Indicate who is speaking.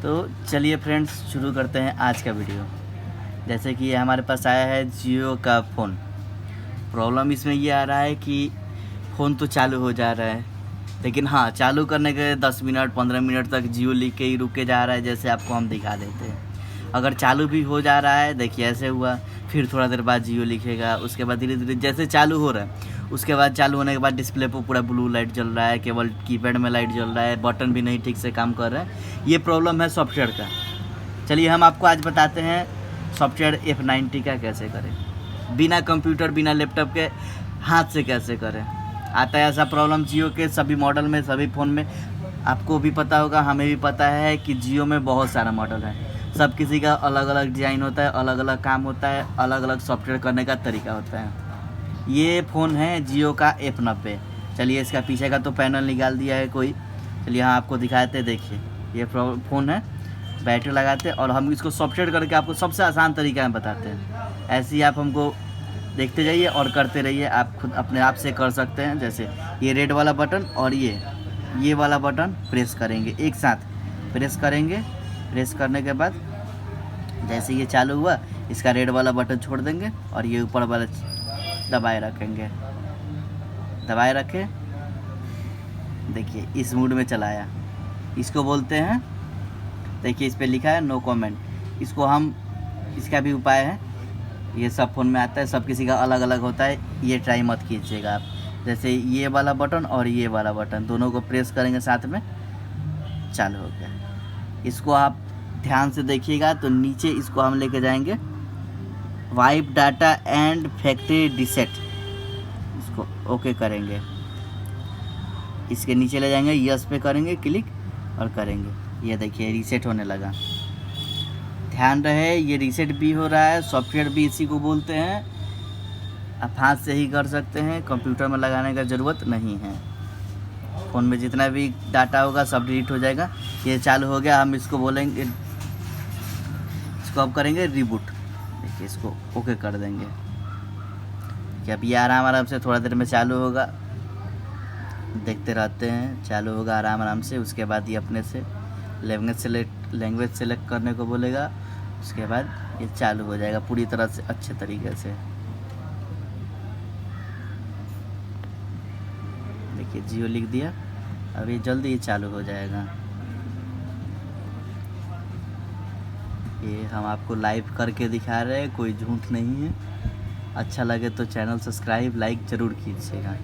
Speaker 1: तो चलिए फ्रेंड्स शुरू करते हैं आज का वीडियो। जैसे कि हमारे पास आया है जियो का फ़ोन। प्रॉब्लम इसमें ये आ रहा है कि फ़ोन तो चालू हो जा रहा है, लेकिन हाँ, चालू करने के 10 मिनट 15 मिनट तक जियो लिख के ही रुके जा रहा है, जैसे आपको हम दिखा देते हैं। अगर चालू भी हो जा रहा है, देखिए ऐसे हुआ, फिर थोड़ा देर बाद जियो लिखेगा, उसके बाद धीरे धीरे जैसे चालू हो रहा है, उसके बाद चालू होने के बाद डिस्प्ले पर पूरा ब्लू लाइट जल रहा है, केवल कीपैड में लाइट जल रहा है, बटन भी नहीं ठीक से काम कर रहा है। ये प्रॉब्लम है सॉफ्टवेयर का। चलिए हम आपको आज बताते हैं सॉफ्टवेयर F90 का कैसे करें, बिना कंप्यूटर बिना लैपटॉप के हाथ से कैसे करें। आता है ऐसा प्रॉब्लम जियो के सभी मॉडल में, सभी फ़ोन में। आपको भी पता होगा, हमें भी पता है कि जियो में बहुत सारा मॉडल है। सब किसी का अलग अलग डिज़ाइन होता है, अलग अलग काम होता है, अलग अलग सॉफ्टवेयर करने का तरीका होता है। ये फ़ोन है जियो का F90। चलिए इसका पीछे का तो पैनल निकाल दिया है कोई। चलिए यहाँ आपको दिखाते हैं, देखिए ये फ़ोन है। बैटरी लगाते हैं और हम इसको सॉफ्टवेयर करके आपको सबसे आसान तरीका में बताते हैं। ऐसे ही आप हमको देखते जाइए और करते रहिए। आप खुद अपने आप से कर सकते हैं। जैसे ये रेड वाला बटन और ये वाला बटन प्रेस करेंगे, एक साथ प्रेस करेंगे। प्रेस करने के बाद जैसे ये चालू हुआ, इसका रेड वाला बटन छोड़ देंगे और ये ऊपर वाला दबाए रखेंगे। दबाए रखें, देखिए इस मूड में चलाया। इसको बोलते हैं, देखिए इस पे लिखा है नो कमेंट। इसका भी उपाय है। ये सब फ़ोन में आता है, सब किसी का अलग अलग होता है। ये ट्राई मत कीजिएगा आप। जैसे ये वाला बटन और ये वाला बटन दोनों को प्रेस करेंगे साथ में, चालू हो गया। इसको आप ध्यान से देखिएगा तो नीचे इसको हम लेके जाएंगे, wipe data and factory reset, इसको ओके करेंगे। इसके नीचे ले जाएंगे, यस पे करेंगे क्लिक और करेंगे। ये देखिए रीसेट होने लगा। ध्यान रहे ये रीसेट भी हो रहा है, सॉफ्टवेयर भी इसी को बोलते हैं। आप हाथ से ही कर सकते हैं, कंप्यूटर में लगाने का ज़रूरत नहीं है। फ़ोन में जितना भी डाटा होगा सब डिलीट हो जाएगा। ये चालू हो गया, हम इसको बोलेंगे, इसको अब करेंगे रिबूट। देखिए इसको ओके कर देंगे कि अब ये आराम से थोड़ा देर में चालू होगा। देखते रहते हैं, चालू होगा आराम से। उसके बाद ये अपने से लैंग्वेज सेलेक्ट करने को बोलेगा। उसके बाद ये चालू हो जाएगा पूरी तरह से अच्छे तरीके से। देखिए जियो लिख दिया, अब ये जल्दी ही चालू हो जाएगा। ये हम आपको लाइव करके दिखा रहे हैं, कोई झूठ नहीं है। अच्छा लगे तो चैनल सब्सक्राइब लाइक ज़रूर कीजिएगा।